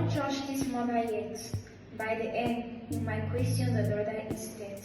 Don't judge his mother yet. By the end, you might question the daughter instead.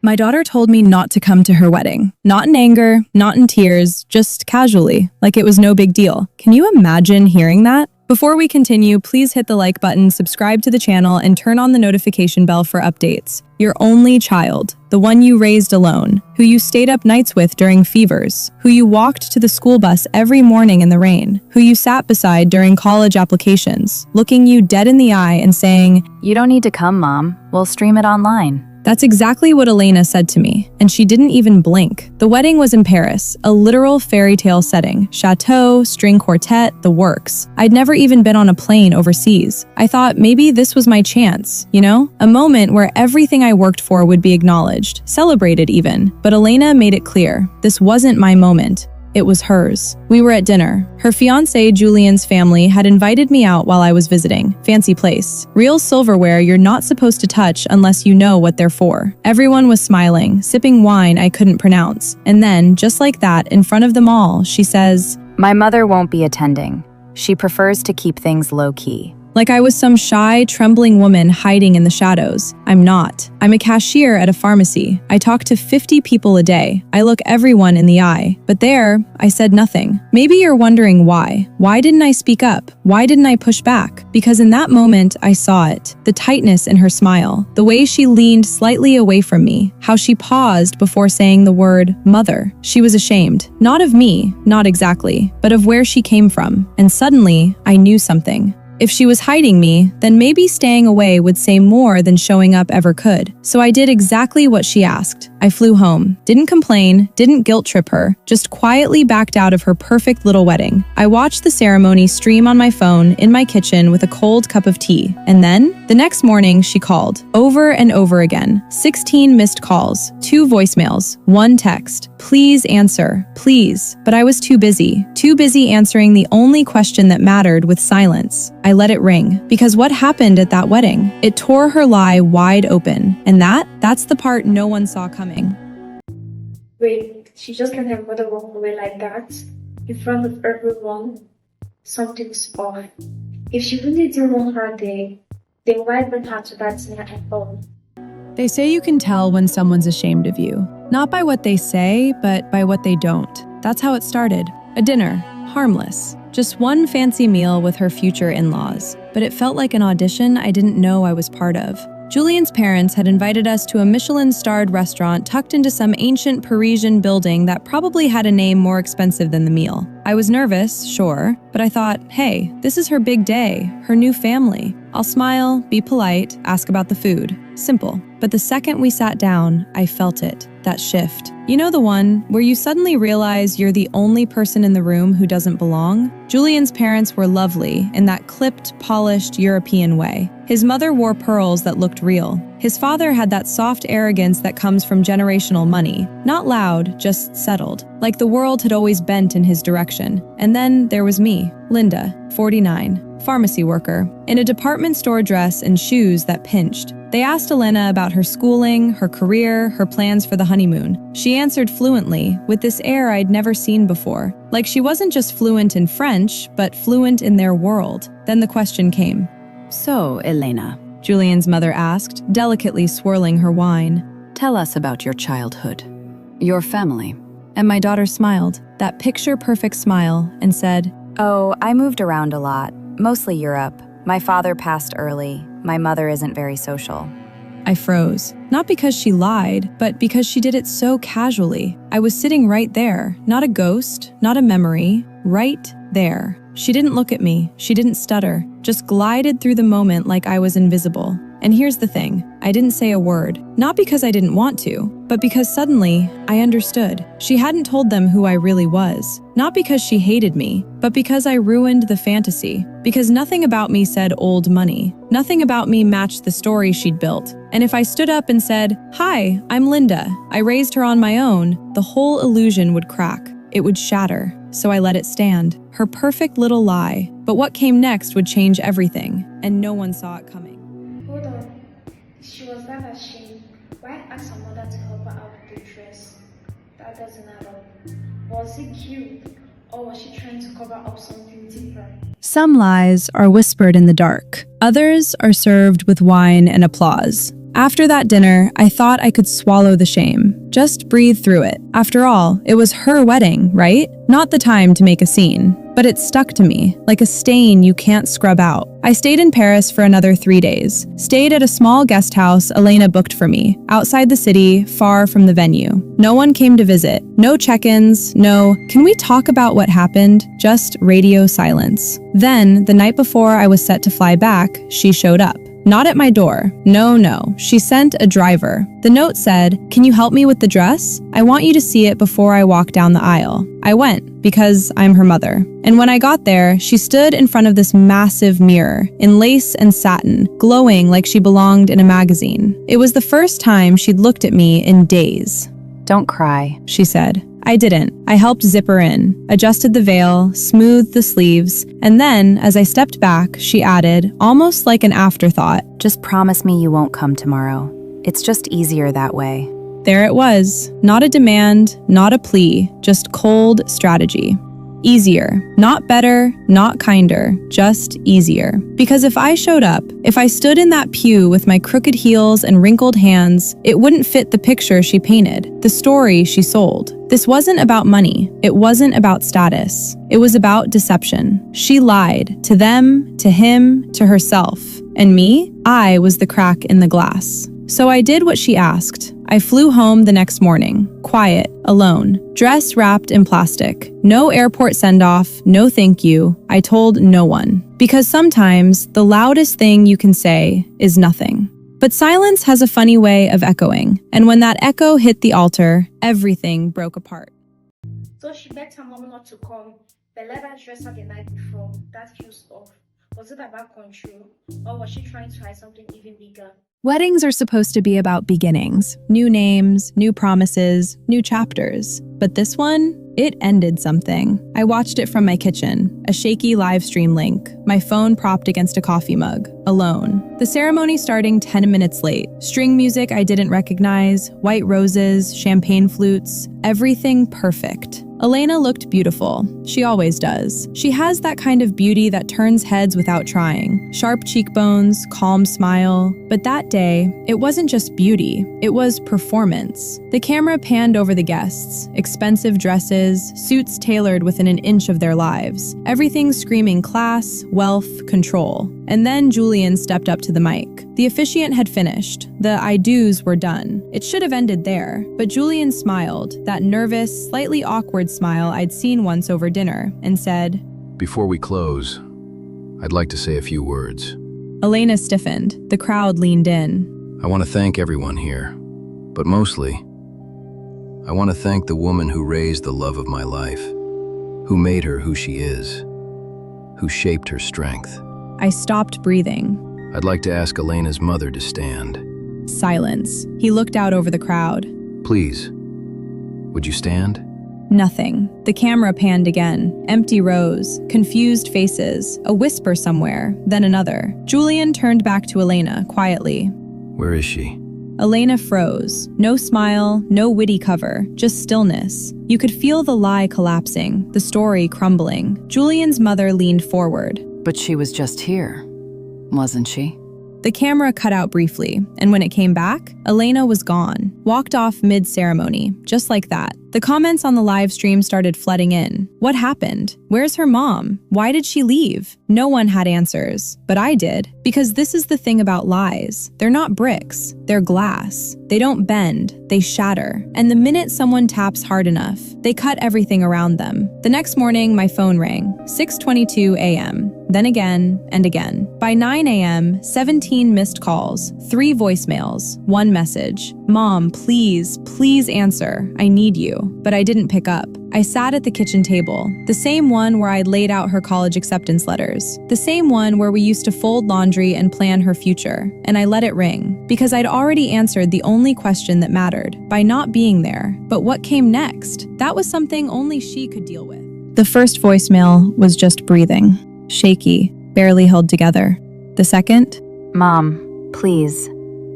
My daughter told me not to come to her wedding. Not in anger, not in tears, just casually, like it was no big deal. Can you imagine hearing that? Before we continue, please hit the like button, subscribe to the channel, and turn on the notification bell for updates. Your only child, the one you raised alone, who you stayed up nights with during fevers, who you walked to the school bus every morning in the rain, who you sat beside during college applications, looking you dead in the eye and saying, "You don't need to come, Mom. We'll stream it online." That's exactly what Elena said to me, and she didn't even blink. The wedding was in Paris, a literal fairy tale setting. Chateau, string quartet, the works. I'd never even been on a plane overseas. I thought maybe this was my chance, you know? A moment where everything I worked for would be acknowledged, celebrated even. But Elena made it clear, this wasn't my moment. It was hers. We were at dinner. Her fiancé, Julian's family, had invited me out while I was visiting. Fancy place. Real silverware you're not supposed to touch unless you know what they're for. Everyone was smiling, sipping wine I couldn't pronounce. And then, just like that, in front of them all, she says, "My mother won't be attending. She prefers to keep things low-key." Like I was some shy, trembling woman hiding in the shadows. I'm not. I'm a cashier at a pharmacy. I talk to 50 people a day. I look everyone in the eye. But there, I said nothing. Maybe you're wondering why. Why didn't I speak up? Why didn't I push back? Because in that moment, I saw it. The tightness in her smile. The way she leaned slightly away from me. How she paused before saying the word, mother. She was ashamed. Not of me, not exactly, but of where she came from. And suddenly, I knew something. If she was hiding me, then maybe staying away would say more than showing up ever could. So I did exactly what she asked. I flew home, didn't complain, didn't guilt trip her, just quietly backed out of her perfect little wedding. I watched the ceremony stream on my phone in my kitchen with a cold cup of tea. And then, the next morning, she called. Over and over again. 16 missed calls, 2 voicemails, 1 text. Please answer, please. But I was too busy answering the only question that mattered with silence. I let it ring, because what happened at that wedding? It tore her lie wide open, and that's the part no one saw coming. Wait, she just let her mother walk away like that? In front of everyone? Something's off. If she really didn't want her there, then why bring her to that dinner at all? They say you can tell when someone's ashamed of you. Not by what they say, but by what they don't. That's how it started. A dinner, harmless. Just one fancy meal with her future in-laws. But it felt like an audition I didn't know I was part of. Julian's parents had invited us to a Michelin-starred restaurant tucked into some ancient Parisian building that probably had a name more expensive than the meal. I was nervous, sure, but I thought, hey, this is her big day, her new family. I'll smile, be polite, ask about the food. Simple. But the second we sat down, I felt it, that shift. You know the one where you suddenly realize you're the only person in the room who doesn't belong? Julian's parents were lovely in that clipped, polished European way. His mother wore pearls that looked real. His father had that soft arrogance that comes from generational money. Not loud, just settled. Like the world had always bent in his direction. And then there was me, Linda, 49. Pharmacy worker, in a department store dress and shoes that pinched. They asked Elena about her schooling, her career, her plans for the honeymoon. She answered fluently, with this air I'd never seen before. Like she wasn't just fluent in French, but fluent in their world. Then the question came. "So, Elena," Julian's mother asked, delicately swirling her wine. "tell us about your childhood, your family." And my daughter smiled, that picture-perfect smile, and said, "Oh, I moved around a lot. Mostly Europe. My father passed early. My mother isn't very social." I froze. Not because she lied, but because she did it so casually. I was sitting right there, not a ghost, not a memory, right there. She didn't look at me, she didn't stutter, just glided through the moment like I was invisible. And here's the thing, I didn't say a word, not because I didn't want to, but because suddenly, I understood. She hadn't told them who I really was. Not because she hated me, but because I ruined the fantasy. Because nothing about me said old money. Nothing about me matched the story she'd built. And if I stood up and said, "Hi, I'm Linda. I raised her on my own," the whole illusion would crack. It would shatter. So I let it stand. Her perfect little lie. But what came next would change everything, and no one saw it coming. Hold on. She was that ashamed. Why ask her mother to help her out with the dress? That doesn't add up. Was it cute? Or was she trying to cover up something deeper? Some lies are whispered in the dark. Others are served with wine and applause. After that dinner, I thought I could swallow the shame. Just breathe through it. After all, it was her wedding, right? Not the time to make a scene. But it stuck to me, like a stain you can't scrub out. I stayed in Paris for another 3 days. Stayed at a small guest house Elena booked for me, outside the city, far from the venue. No one came to visit. No check-ins, no, "Can we talk about what happened?" Just radio silence. Then, the night before I was set to fly back, she showed up. Not at my door. No. She sent a driver. The note said, "Can you help me with the dress? I want you to see it before I walk down the aisle." I went, because I'm her mother. And when I got there, she stood in front of this massive mirror, in lace and satin, glowing like she belonged in a magazine. It was the first time she'd looked at me in days. Don't cry. She said. I didn't. I helped zip her in, adjusted the veil, smoothed the sleeves, and then, as I stepped back, she added, almost like an afterthought, Just promise me you won't come tomorrow. It's just easier that way. There it was. Not a demand, not a plea, just cold strategy. Easier. Not better, not kinder, just easier. Because if I showed up, if I stood in that pew with my crooked heels and wrinkled hands, it wouldn't fit the picture she painted, the story she sold. This wasn't about money. It wasn't about status. It was about deception. She lied to them, to him, to herself. And me? I was the crack in the glass. So I did what she asked. I flew home the next morning, quiet, alone, dress wrapped in plastic. No airport send-off, no thank you. I told no one. Because sometimes the loudest thing you can say is nothing. But silence has a funny way of echoing, and when that echo hit the altar, everything broke apart. So she begged her mom not to come, but let her dress her the night before. That feels off. Was it about control, or was she trying to hide something even bigger? Weddings are supposed to be about beginnings, new names, new promises, new chapters. But this one, it ended something. I watched it from my kitchen, a shaky live stream link, my phone propped against a coffee mug, alone. The ceremony starting 10 minutes late. String music I didn't recognize, white roses, champagne flutes, everything perfect. Elena looked beautiful. She always does. She has that kind of beauty that turns heads without trying. Sharp cheekbones, calm smile. But that day, it wasn't just beauty, it was performance. The camera panned over the guests, expensive dresses, suits tailored within an inch of their lives. Everything screaming class, wealth, control. And then Julian stepped up to the mic. The officiant had finished. The I do's were done. It should have ended there, but Julian smiled, that nervous, slightly awkward smile I'd seen once over dinner, and said, "Before we close, I'd like to say a few words. Elena stiffened. The crowd leaned in. I want to thank everyone here, but mostly, I want to thank the woman who raised the love of my life, who made her who she is, who shaped her strength." I stopped breathing. I'd like to ask Elena's mother to stand. Silence. He looked out over the crowd. Please, would you stand? Nothing. The camera panned again. Empty rows, confused faces, a whisper somewhere, then another. Julian turned back to Elena, quietly. Where is she? Elena froze. No smile, no witty cover, just stillness. You could feel the lie collapsing, the story crumbling. Julian's mother leaned forward. But she was just here, wasn't she? The camera cut out briefly, and when it came back, Elena was gone, walked off mid-ceremony, just like that. The comments on the live stream started flooding in. What happened? Where's her mom? Why did she leave? No one had answers, but I did, because this is the thing about lies. They're not bricks, they're glass. They don't bend, they shatter. And the minute someone taps hard enough, they cut everything around them. The next morning, my phone rang, 6:22 a.m., then again and again. By 9 a.m., 17 missed calls, 3 voicemails, 1 message. Mom, please, please answer. I need you. But I didn't pick up. I sat at the kitchen table, the same one where I'd laid out her college acceptance letters, the same one where we used to fold laundry and plan her future, and I let it ring, because I'd already answered the only question that mattered, by not being there. But what came next? That was something only she could deal with. The first voicemail was just breathing, shaky, barely held together. The second? Mom, please.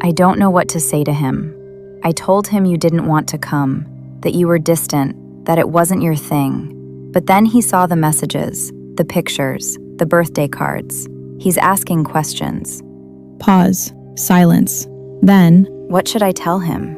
I don't know what to say to him. I told him you didn't want to come, that you were distant, that it wasn't your thing. But then he saw the messages, the pictures, the birthday cards. He's asking questions. Pause. Silence. Then, What should I tell him?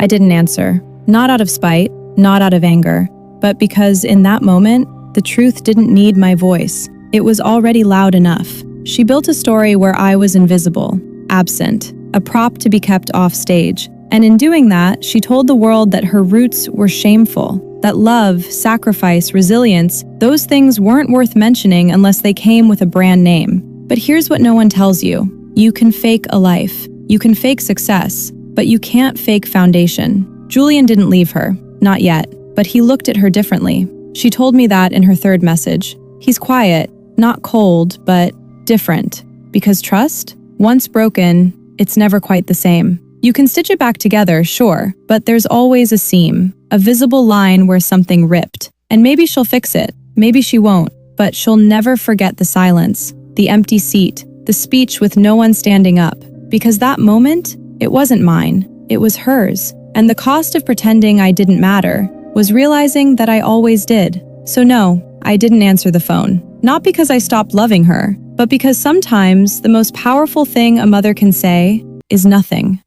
I didn't answer. Not out of spite, not out of anger, but because in that moment, the truth didn't need my voice. It was already loud enough. She built a story where I was invisible, absent, a prop to be kept off stage. And in doing that, she told the world that her roots were shameful, that love, sacrifice, resilience, those things weren't worth mentioning unless they came with a brand name. But here's what no one tells you. You can fake a life. You can fake success, but you can't fake foundation. Julian didn't leave her, not yet, but he looked at her differently. She told me that in her third message. He's quiet, not cold, but different. Because trust, once broken, it's never quite the same. You can stitch it back together, sure, but there's always a seam, a visible line where something ripped. And maybe she'll fix it, maybe she won't, but she'll never forget the silence, the empty seat, the speech with no one standing up. Because that moment, it wasn't mine, it was hers. And the cost of pretending I didn't matter was realizing that I always did. So no, I didn't answer the phone. Not because I stopped loving her, but because sometimes the most powerful thing a mother can say is nothing.